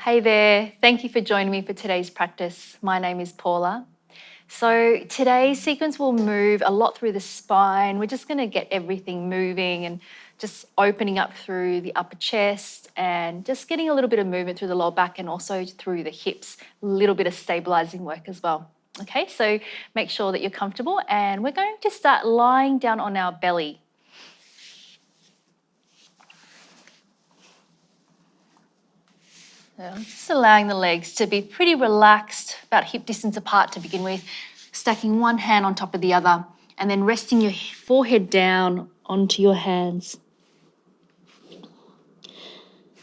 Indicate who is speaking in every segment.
Speaker 1: Hey there, thank you for joining me for today's practice. My name is Paula. So today's sequence will move a lot through the spine. We're just going to get everything moving and just opening up through the upper chest and just getting a little bit of movement through the lower back and also through the hips, a little bit of stabilizing work as well. Okay, so make sure that you're comfortable and we're going to start lying down on our belly. So just allowing the legs to be pretty relaxed, about hip distance apart to begin with, stacking one hand on top of the other, and then resting your forehead down onto your hands.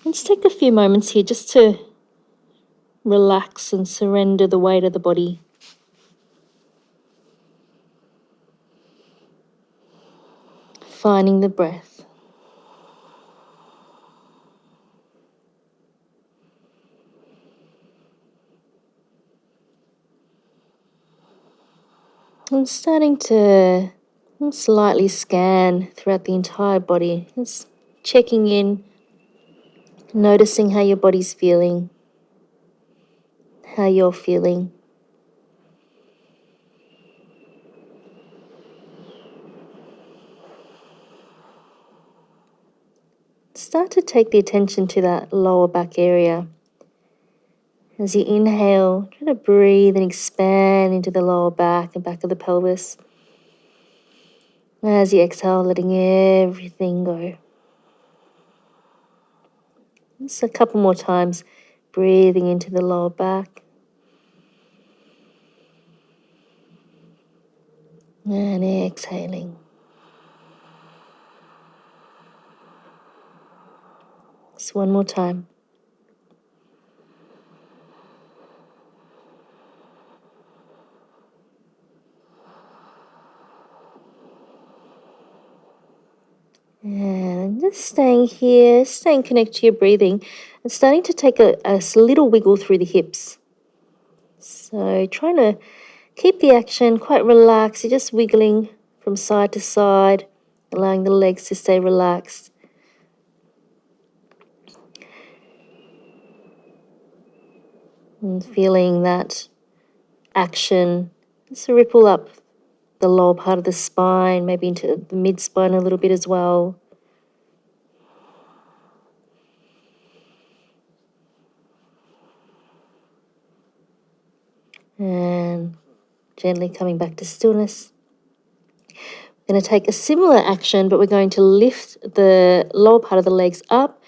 Speaker 1: Let's take a few moments here just to relax and surrender the weight of the body. Finding the breath. And starting to slightly scan throughout the entire body, just checking in, noticing how your body's feeling, how you're feeling. Start to take the attention to that lower back area. As you inhale, try to breathe and expand into the lower back and back of the pelvis. As you exhale, letting everything go. Just a couple more times, breathing into the lower back. And exhaling. Just one more time. And just staying here, staying connected to your breathing, and starting to take a little wiggle through the hips. So trying to keep the action quite relaxed. You're just wiggling from side to side, allowing the legs to stay relaxed. And feeling that action just ripple up the lower part of the spine, maybe into the mid-spine a little bit as well. And gently coming back to stillness. We're going to take a similar action, but we're going to lift the lower part of the legs up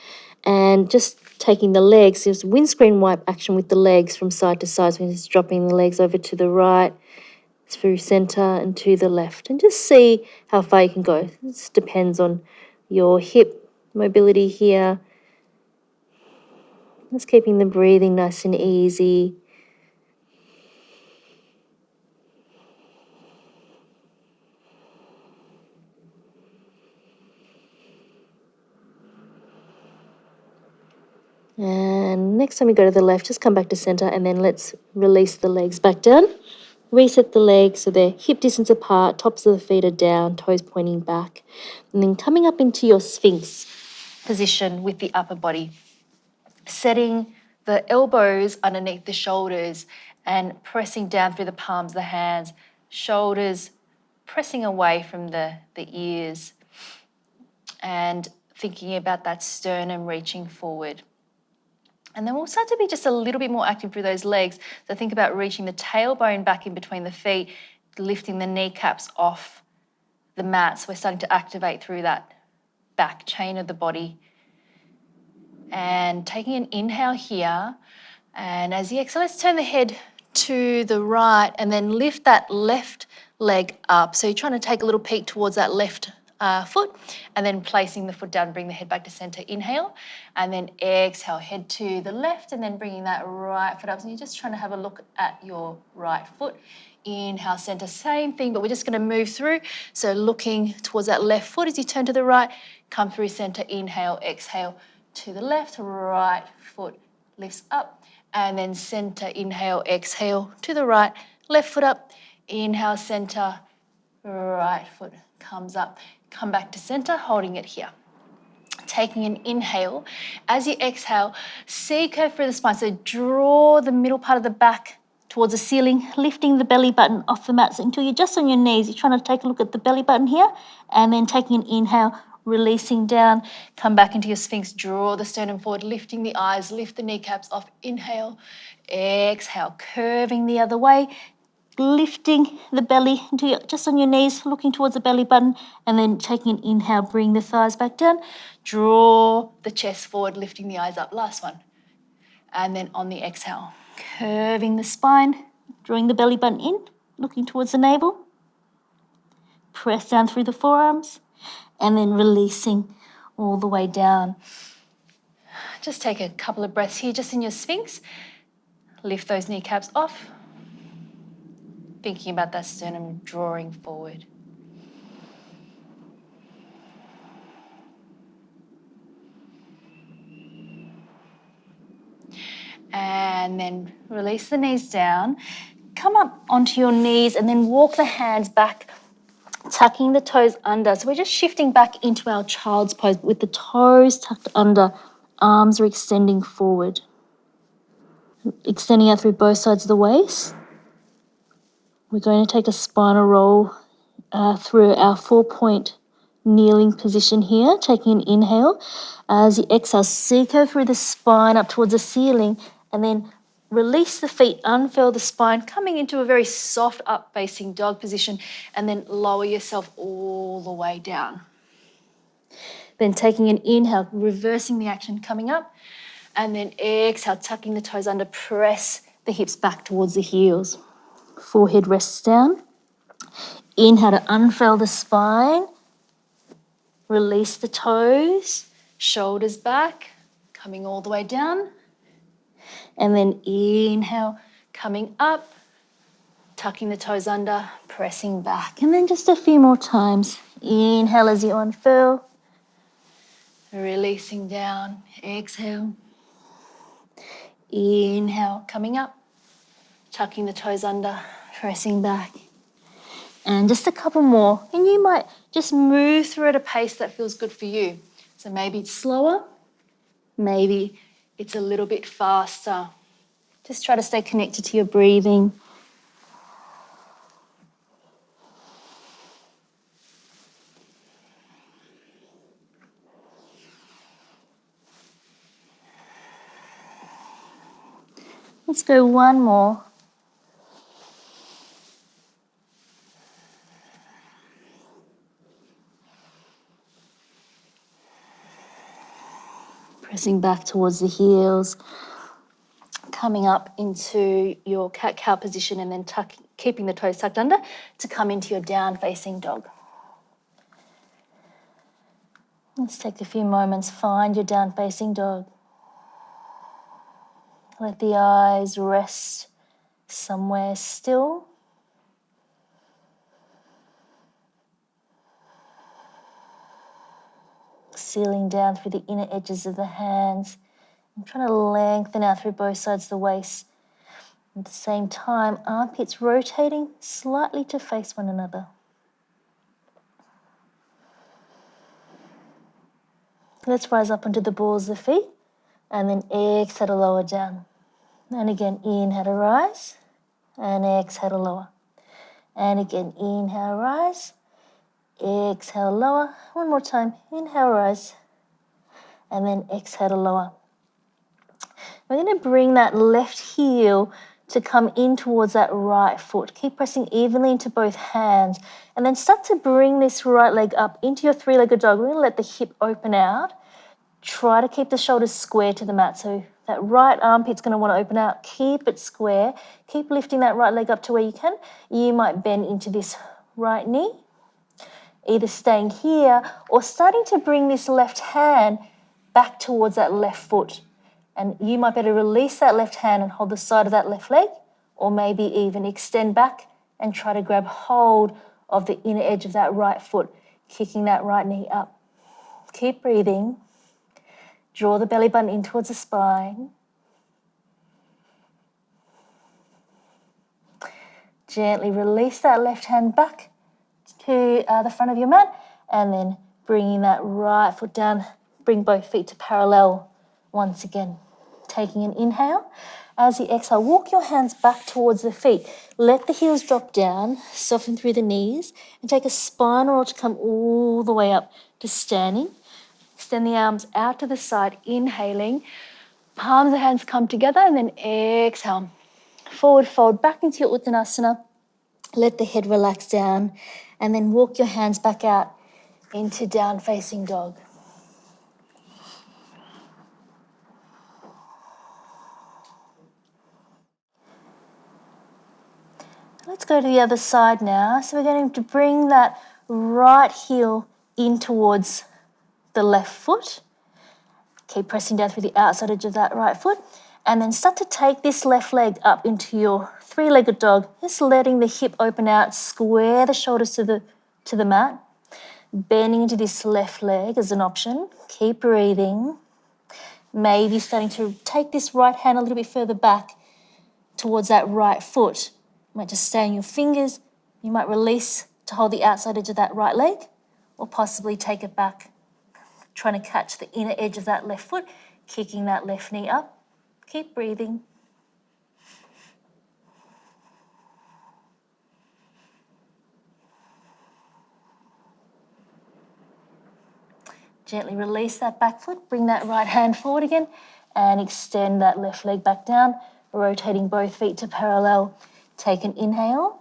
Speaker 1: and just taking the legs, just windscreen wipe action with the legs from side to side. So we're just dropping the legs over to the right, through center and to the left. And just see how far you can go. This depends on your hip mobility here. Just keeping the breathing nice and easy. And next time you go to the left, just come back to center and then let's release the legs back down. Reset the legs so they're hip distance apart, tops of the feet are down, toes pointing back. And then coming up into your Sphinx position with the upper body. Setting the elbows underneath the shoulders and pressing down through the palms of the hands, shoulders pressing away from the ears, and thinking about that sternum reaching forward. And then we'll start to be just a little bit more active through those legs. So think about reaching the tailbone back in between the feet, lifting the kneecaps off the mat. So we're starting to activate through that back chain of the body. And taking an inhale here. And as you exhale, let's turn the head to the right and then lift that left leg up. So you're trying to take a little peek towards that left foot and then placing the foot down, bring the head back to center. Inhale and then exhale, head to the left and then bringing that right foot up. So you're just trying to have a look at your right foot. Inhale, center, same thing, but we're just going to move through. So looking towards that left foot as you turn to the right, come through center, inhale, exhale to the left, right foot lifts up and then center, inhale, exhale to the right, left foot up, inhale, center, right foot comes up. Come back to center, holding it here.
Speaker 2: taking an inhale. As you exhale, C-curve through the spine. So draw the middle part of the back towards the ceiling, lifting the belly button off the mat. So until you're just on your knees, you're trying to take a look at the belly button here, and then taking an inhale, releasing down, come back into your Sphinx, draw the sternum forward, lifting the eyes, lift the kneecaps off, inhale, exhale, curving the other way, lifting the belly until you're just on your knees, looking towards the belly button, and then taking an inhale, bring the thighs back down, draw the chest forward, lifting the eyes up, last one. And then on the exhale, curving the spine, drawing the belly button in, looking towards the navel, press down through the forearms, and then releasing all the way down. Just take a couple of breaths here, just in your Sphinx. Lift those kneecaps off, thinking about that sternum drawing forward. And then release the knees down. Come up onto your knees and then walk the hands back, tucking the toes under. So we're just shifting back into our child's pose with the toes tucked under, arms are extending forward. Extending out through both sides of the waist. We're going to take a spinal roll through our 4-point kneeling position here, taking an inhale. As you exhale, C-curve through the spine up towards the ceiling, and then release the feet, unfurl the spine, coming into a very soft up-facing dog position, and then lower yourself all the way down. Then taking an inhale, reversing the action, coming up, and then exhale, tucking the toes under, press the hips back towards the heels. Forehead rests down. Inhale to unfurl the spine. Release the toes, shoulders back, coming all the way down. And then inhale, coming up, tucking the toes under, pressing back. And then just a few more times. Inhale as you unfurl. Releasing down, exhale. Inhale, coming up, tucking the toes under, pressing back. And just a couple more. And you might just move through at a pace that feels good for you. So maybe it's slower, maybe it's a little bit faster. Just try to stay connected to your breathing. Let's go one more. Pressing back towards the heels, coming up into your cat-cow position, and then keeping the toes tucked under to come into your down-facing dog. Let's take a few moments, find your down-facing dog. Let the eyes rest somewhere still. Sealing down through the inner edges of the hands. I'm trying to lengthen out through both sides of the waist. At the same time, armpits rotating slightly to face one another. Let's rise up onto the balls of the feet and then exhale to lower down. And again, inhale to rise and exhale to lower. And again, inhale, rise, exhale, lower. One more time, inhale, rise, and then exhale to lower. We're going to bring that left heel to come in towards that right foot. Keep pressing evenly into both hands. And then start to bring this right leg up into your three-legged dog. We're going to let the hip open out. Try to keep the shoulders square to the mat. So that right armpit's going to want to open out. Keep it square. Keep lifting that right leg up to where you can. You might bend into this right knee, either staying here or starting to bring this left hand back towards that left foot. And you might better release that left hand and hold the side of that left leg, or maybe even extend back and try to grab hold of the inner edge of that right foot, kicking that right knee up. Keep breathing. Draw the belly button in towards the spine. Gently release that left hand back to the front of your mat, and then bringing that right foot down, bring both feet to parallel once again. Taking an inhale. As you exhale, walk your hands back towards the feet. Let the heels drop down, soften through the knees, and take a spinal roll to come all the way up to standing. Extend the arms out to the side, inhaling. Palms of hands come together, and then exhale. Forward fold back into your Uttanasana. Let the head relax down, and then walk your hands back out into down facing dog. Let's go to the other side now. So we're going to bring that right heel in towards the left foot. Keep pressing down through the outside edge of that right foot. And then start to take this left leg up into your three-legged dog. Just letting the hip open out, square the shoulders to the mat. Bending into this left leg as an option. Keep breathing. Maybe starting to take this right hand a little bit further back towards that right foot. You might just stay on your fingers. You might release to hold the outside edge of that right leg, or possibly take it back, trying to catch the inner edge of that left foot, kicking that left knee up. Keep breathing. Gently release that back foot, bring that right hand forward again, and extend that left leg back down, rotating both feet to parallel. Take an inhale.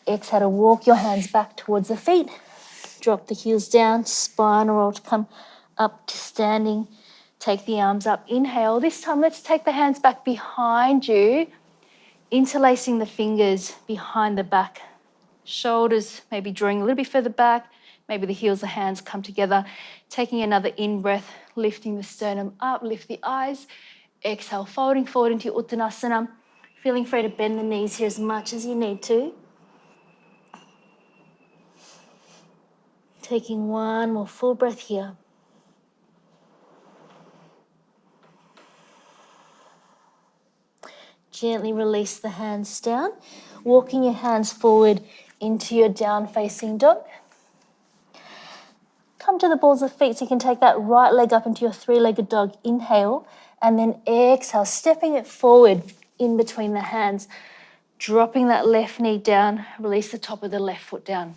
Speaker 2: Exhale to walk your hands back towards the feet. Drop the heels down, spinal roll to come up to standing. Take the arms up. Inhale. This time, let's take the hands back behind you, interlacing the fingers behind the back. Shoulders maybe drawing a little bit further back. Maybe the heels, the hands come together. Taking another in-breath, lifting the sternum up, lift the eyes. Exhale, folding forward into your Uttanasana. Feeling free to bend the knees here as much as you need to. Taking one more full breath here. Gently release the hands down. Walking your hands forward into your down facing dog. Come to the balls of feet so you can take that right leg up into your three-legged dog. Inhale, and then exhale, stepping it forward in between the hands. Dropping that left knee down, release the top of the left foot down.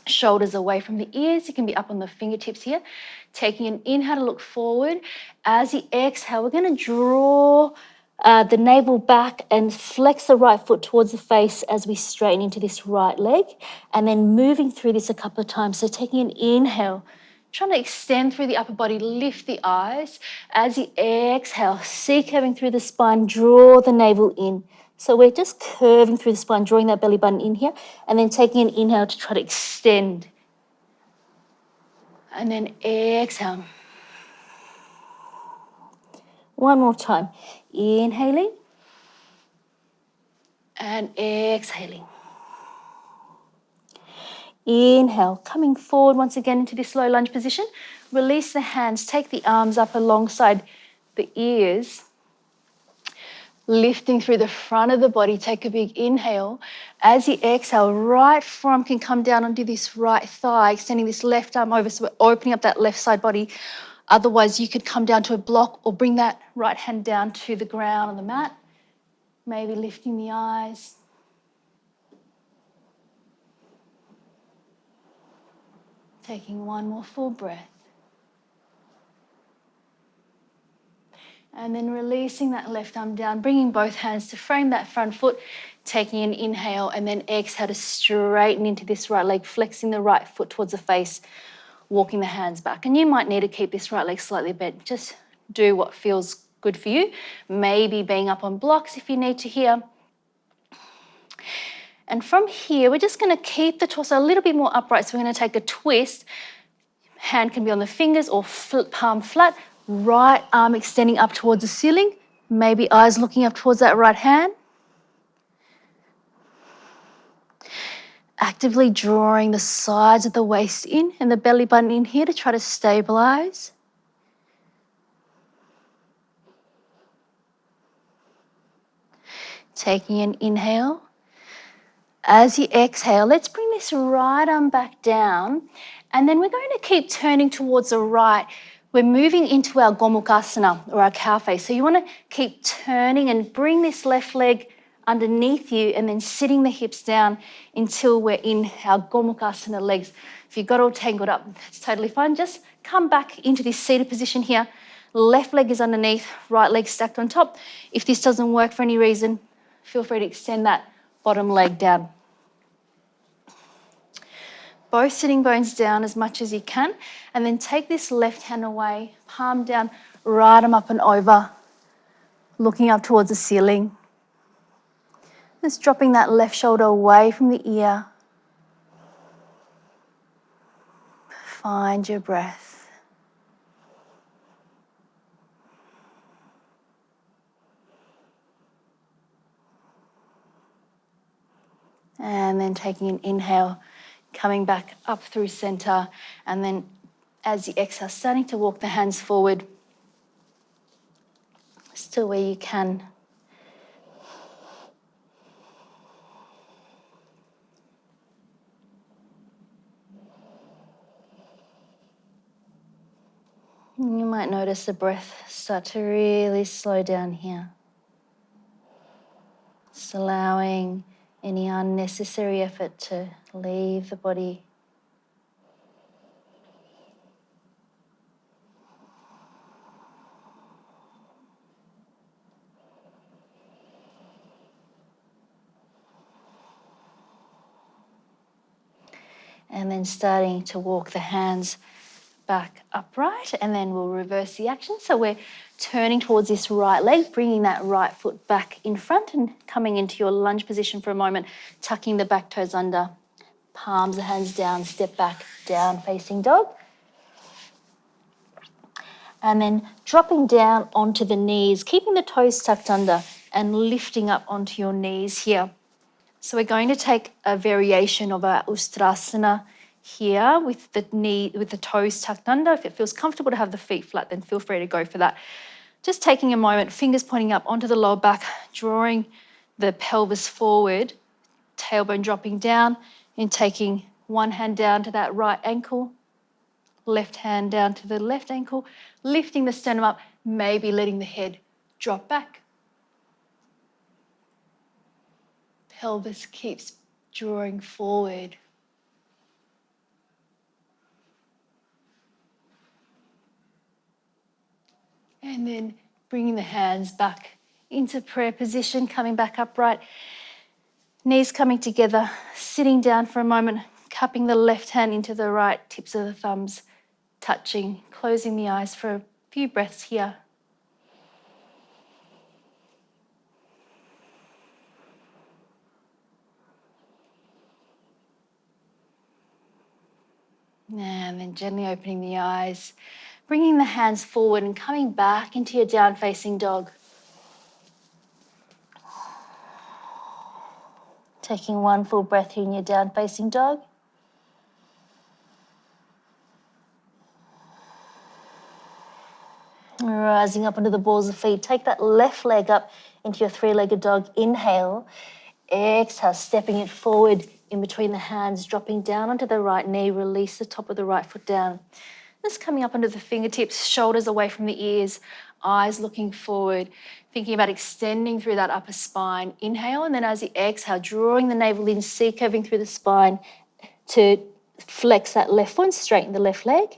Speaker 2: Shoulders away from the ears. You can be up on the fingertips here. Taking an inhale to look forward. As you exhale, we're going to draw the navel back and flex the right foot towards the face as we straighten into this right leg. And then moving through this a couple of times. So taking an inhale, trying to extend through the upper body, lift the eyes. As you exhale, C-curving through the spine, draw the navel in. So we're just curving through the spine, drawing that belly button in here, and then taking an inhale to try to extend. And then exhale. One more time. Inhaling and exhaling. Inhale, coming forward once again into this low lunge position. Release the hands, take the arms up alongside the ears. Lifting through the front of the body, take a big inhale. As you exhale, right forearm can come down onto this right thigh, extending this left arm over, so we're opening up that left side body. Otherwise, you could come down to a block or bring that right hand down to the ground on the mat. Maybe lifting the eyes. Taking one more full breath. And then releasing that left arm down, bringing both hands to frame that front foot, taking an inhale, and then exhale to straighten into this right leg, flexing the right foot towards the face, walking the hands back. And you might need to keep this right leg slightly bent. Just do what feels good for you. Maybe being up on blocks if you need to here. And from here, we're just going to keep the torso a little bit more upright. So we're going to take a twist. Hand can be on the fingers or palm flat. Right arm extending up towards the ceiling. Maybe eyes looking up towards that right hand. Actively drawing the sides of the waist in and the belly button in here to try to stabilize. Taking an inhale. As you exhale, let's bring this right arm back down, and then we're going to keep turning towards the right, We're moving into our Gomukhasana, or our cow face. So you want to keep turning and bring this left leg underneath you and then sitting the hips down until we're in our Gomukhasana legs. If you got all tangled up, that's totally fine. Just come back into this seated position here. Left leg is underneath, right leg stacked on top. If this doesn't work for any reason, feel free to extend that bottom leg down. Both sitting bones down as much as you can, and then take this left hand away, palm down, right arm up and over, looking up towards the ceiling. Just dropping that left shoulder away from the ear. Find your breath. And then taking an inhale, coming back up through center, and then as you exhale, starting to walk the hands forward, still where you can. And you might notice the breath start to really slow down here. Just allowing any unnecessary effort to leave the body. And then starting to walk the hands back upright, and then we'll reverse the action. So we're turning towards this right leg, bringing that right foot back in front and coming into your lunge position for a moment, tucking the back toes under, palms of hands down, step back, down facing dog. And then dropping down onto the knees, keeping the toes tucked under and lifting up onto your knees here. So we're going to take a variation of our Ustrasana here with the toes tucked under. If it feels comfortable to have the feet flat, then feel free to go for that. Just taking a moment, fingers pointing up onto the lower back, drawing the pelvis forward, tailbone dropping down, and taking one hand down to that right ankle, left hand down to the left ankle, lifting the sternum up, maybe letting the head drop back. Pelvis keeps drawing forward. And then bringing the hands back into prayer position, coming back upright. Knees coming together, sitting down for a moment, cupping the left hand into the right, tips of the thumbs touching, closing the eyes for a few breaths here. And then gently opening the eyes, bringing the hands forward and coming back into your down facing dog. Taking one full breath here in your down facing dog. Rising up onto the balls of feet. Take that left leg up into your three-legged dog. Inhale. Exhale, stepping it forward in between the hands, dropping down onto the right knee. Release the top of the right foot down. Just coming up onto the fingertips, shoulders away from the ears, eyes looking forward, thinking about extending through that upper spine. Inhale, and then as you exhale, drawing the navel in, C-curving through the spine to flex that left foot, straighten the left leg.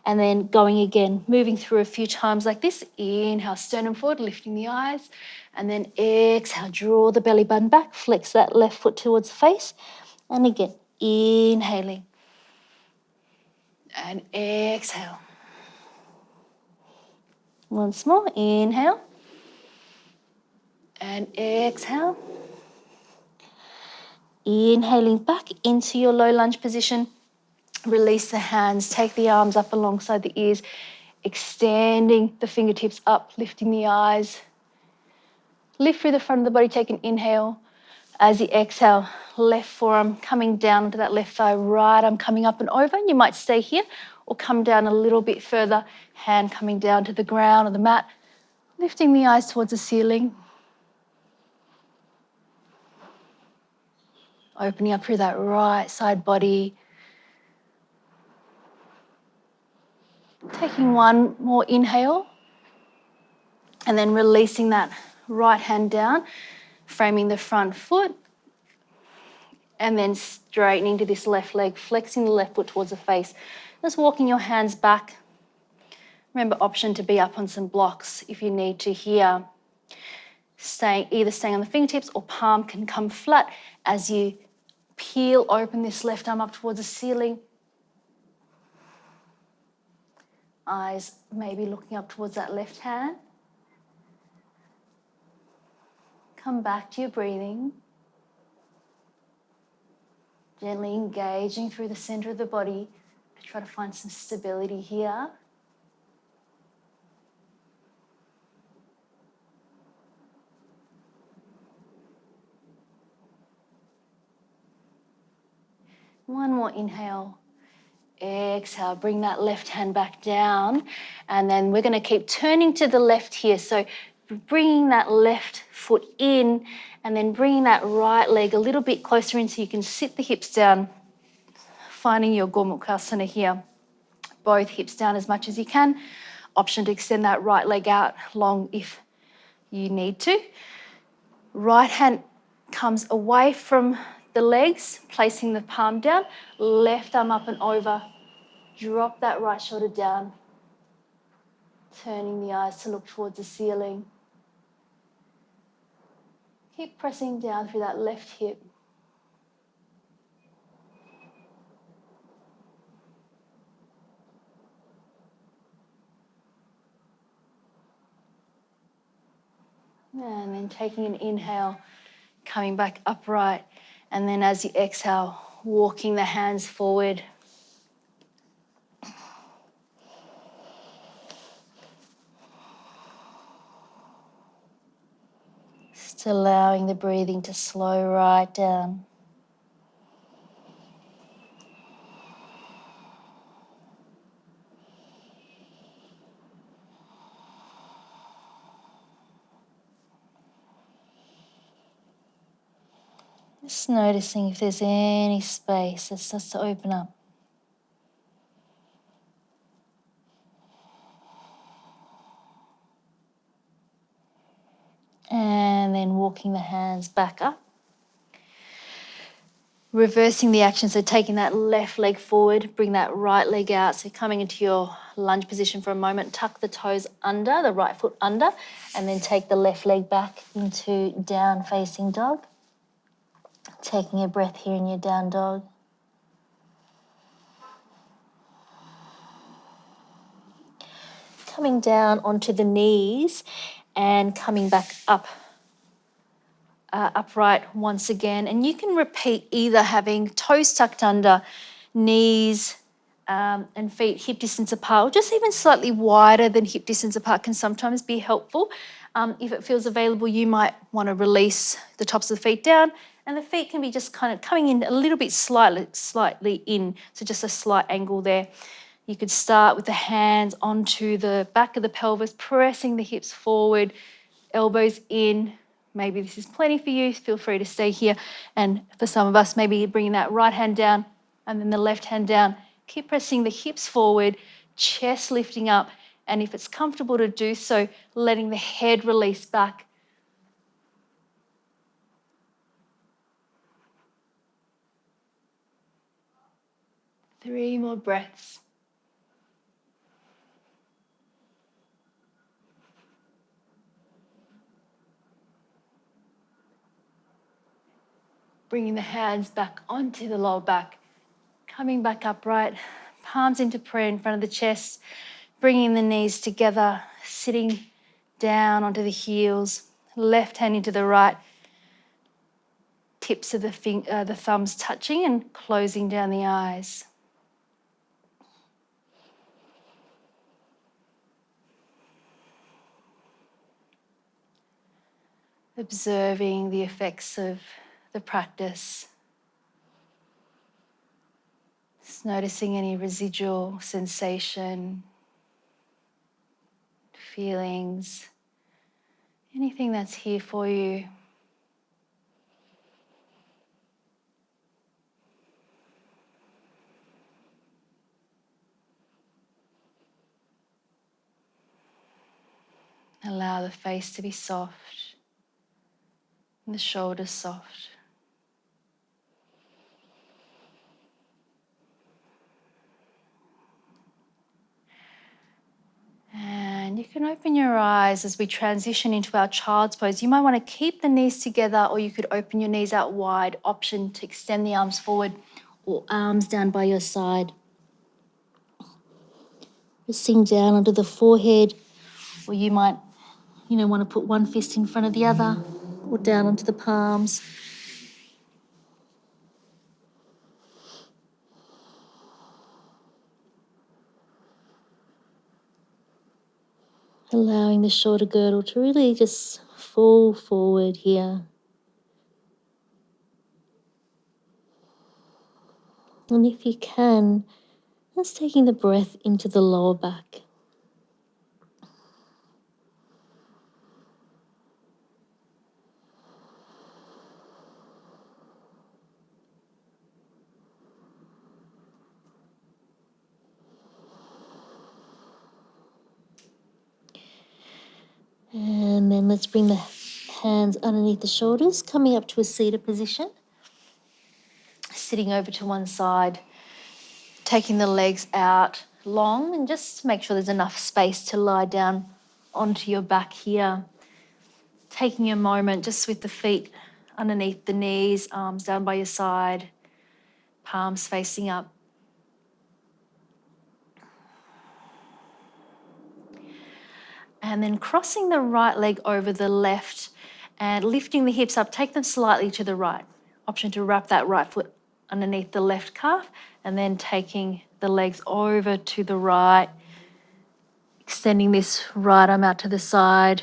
Speaker 2: And then going again, moving through a few times like this. Inhale, sternum forward, lifting the eyes. And then exhale, draw the belly button back, flex that left foot towards the face. And again, inhaling. And exhale. Once more, inhale. And exhale. Inhaling back into your low lunge position. Release the hands, take the arms up alongside the ears, extending the fingertips up, lifting the eyes. Lift through the front of the body, take an inhale. As you exhale, left forearm coming down onto that left thigh, right arm coming up and over. You might stay here or come down a little bit further, hand coming down to the ground or the mat, lifting the eyes towards the ceiling. Opening up through that right side body. Taking one more inhale and then releasing that right hand down, framing the front foot, and then straightening to this left leg, flexing the left foot towards the face. Just walking your hands back. Remember, option to be up on some blocks if you need to here. Either staying on the fingertips or palm can come flat as you peel open this left arm up towards the ceiling. Eyes maybe looking up towards that left hand. Come back to your breathing. Gently engaging through the center of the body to try to find some stability here. One more inhale. Exhale, bring that left hand back down. And then we're going to keep turning to the left here. So bringing that left foot in and then bringing that right leg a little bit closer in so you can sit the hips down, finding your Gomukhasana here. Both hips down as much as you can. Option to extend that right leg out long if you need to. Right hand comes away from the legs, placing the palm down, left arm up and over. Drop that right shoulder down, turning the eyes to look towards the ceiling. Keep pressing down through that left hip. And then taking an inhale, coming back upright. And then as you exhale, walking the hands forward. Just allowing the breathing to slow right down. Just noticing if there's any space that starts to open up. And then walking the hands back up. Reversing the action, so taking that left leg forward, bring that right leg out. So coming into your lunge position for a moment, tuck the toes under, the right foot under, and then take the left leg back into down facing dog. Taking a breath here in your down dog. Coming down onto the knees and coming back up. Upright once again, and you can repeat either having toes tucked under, knees and feet hip distance apart, or just even slightly wider than hip distance apart can sometimes be helpful. If it feels available, you might want to release the tops of the feet down, and the feet can be just kind of coming in a little bit slightly in, so just a slight angle there. You could start with the hands onto the back of the pelvis, pressing the hips forward, elbows in. Maybe this is plenty for you. Feel free to stay here. And for some of us, maybe bringing that right hand down and then the left hand down. Keep pressing the hips forward, chest lifting up. And if it's comfortable to do so, letting the head release back. Three more breaths. Bringing the hands back onto the lower back. Coming back upright, palms into prayer in front of the chest. Bringing the knees together, sitting down onto the heels. Left hand into the right. Tips of the thumbs touching and closing down the eyes. Observing the effects of the practice. Just noticing any residual sensation, feelings, anything that's here for you.
Speaker 3: Allow the face to be soft and the shoulders soft. And you can open your eyes as we transition into our child's pose. You might want to keep the knees together, or you could open your knees out wide. Option to extend the arms forward or arms down by your side. Resting down onto the forehead, or you might, want to put one fist in front of the other or down onto the palms. Allowing the shoulder girdle to really just fall forward here. And if you can, just taking the breath into the lower back. And then let's bring the hands underneath the shoulders, coming up to a seated position. Sitting over to one side, taking the legs out long, and just make sure there's enough space to lie down onto your back here. Taking a moment just with the feet underneath the knees, arms down by your side, palms facing up. And then crossing the right leg over the left and lifting the hips up, take them slightly to the right. Option to wrap that right foot underneath the left calf, and then taking the legs over to the right, extending this right arm out to the side.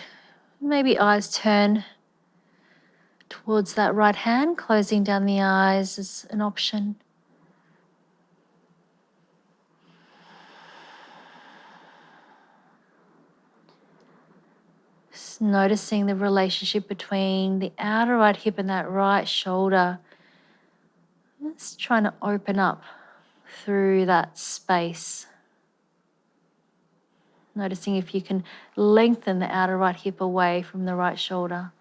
Speaker 3: Maybe eyes turn towards that right hand, closing down the eyes is an option. Just noticing the relationship between the outer right hip and that right shoulder. Just trying to open up through that space. Noticing if you can lengthen the outer right hip away from the right shoulder.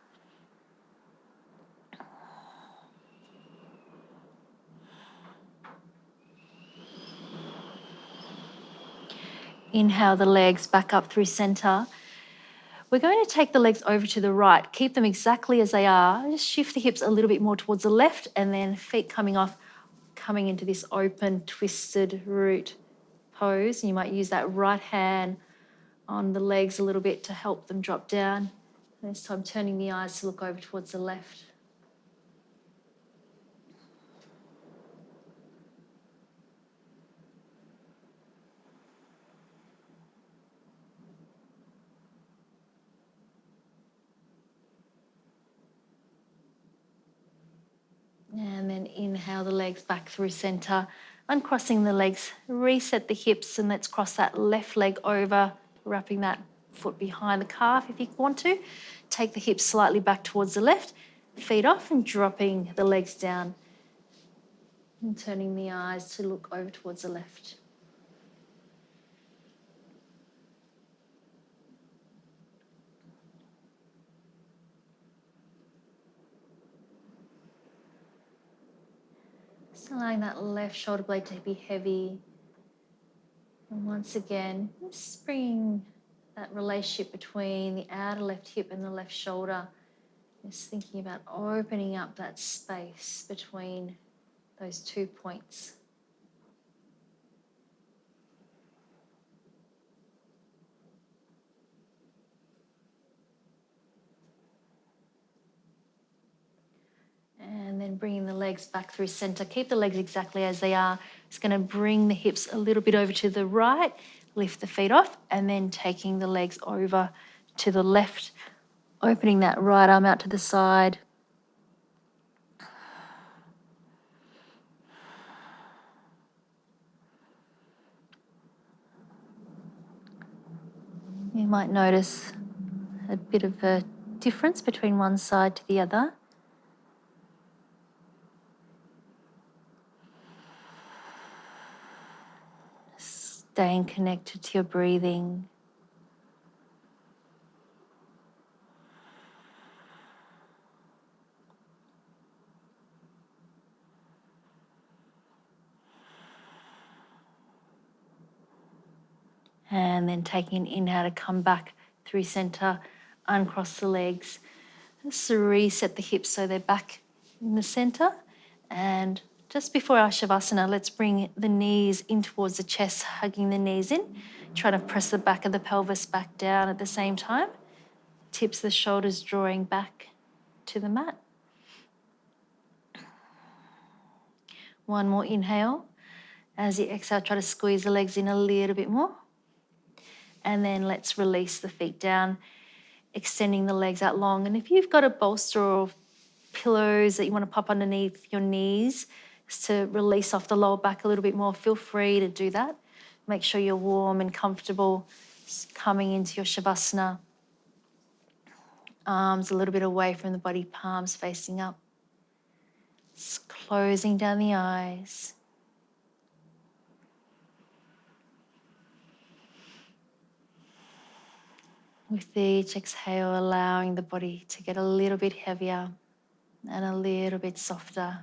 Speaker 3: Inhale the legs back up through center. We're going to take the legs over to the right. Keep them exactly as they are. Just shift the hips a little bit more towards the left, and then feet coming off, coming into this open, twisted root pose. And you might use that right hand on the legs a little bit to help them drop down. This time turning the eyes to look over towards the left. And then inhale the legs back through center, uncrossing the legs, reset the hips, and let's cross that left leg over, wrapping that foot behind the calf if you want to. Take the hips slightly back towards the left, feet off and dropping the legs down and turning the eyes to look over towards the left. Just allowing that left shoulder blade to be heavy. And once again, just bringing that relationship between the outer left hip and the left shoulder. Just thinking about opening up that space between those 2 points. And then bringing the legs back through center. Keep the legs exactly as they are. Just going to bring the hips a little bit over to the right, lift the feet off, and then taking the legs over to the left, opening that right arm out to the side. You might notice a bit of a difference between one side to the other. Staying connected to your breathing. And then taking an inhale to come back through center, uncross the legs. Just reset the hips so they're back in the center. And just before our Shavasana, let's bring the knees in towards the chest, hugging the knees in. Try to press the back of the pelvis back down at the same time. Tips of the shoulders drawing back to the mat. One more inhale. As you exhale, try to squeeze the legs in a little bit more. And then let's release the feet down, extending the legs out long. And if you've got a bolster or pillows that you want to pop underneath your knees just to release off the lower back a little bit more, feel free to do that. Make sure you're warm and comfortable coming into your Shavasana. Arms a little bit away from the body, palms facing up. Just closing down the eyes. With each exhale, allowing the body to get a little bit heavier and a little bit softer.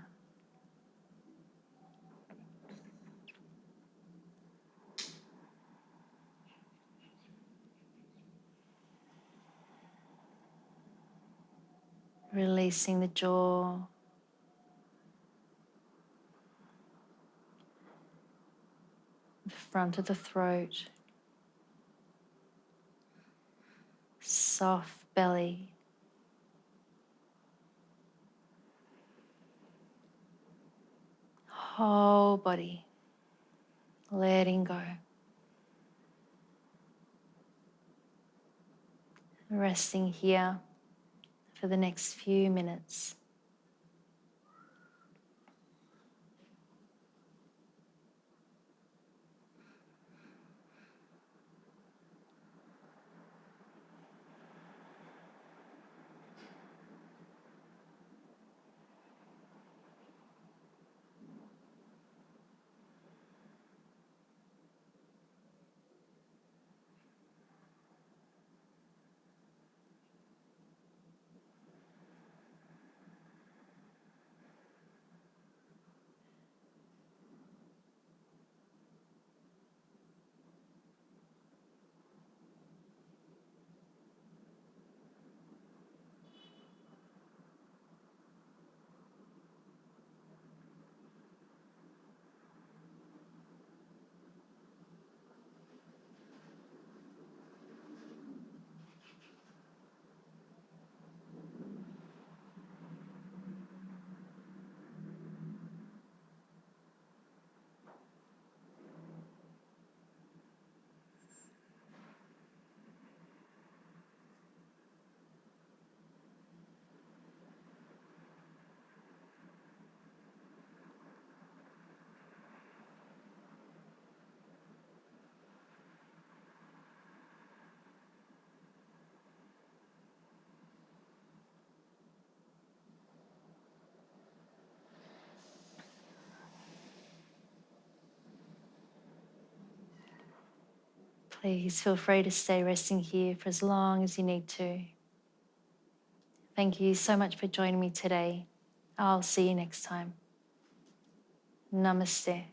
Speaker 3: Releasing the jaw. The front of the throat. Soft belly. Whole body. Letting go. Resting here for the next few minutes. Please feel free to stay resting here for as long as you need to. Thank you so much for joining me today. I'll see you next time. Namaste.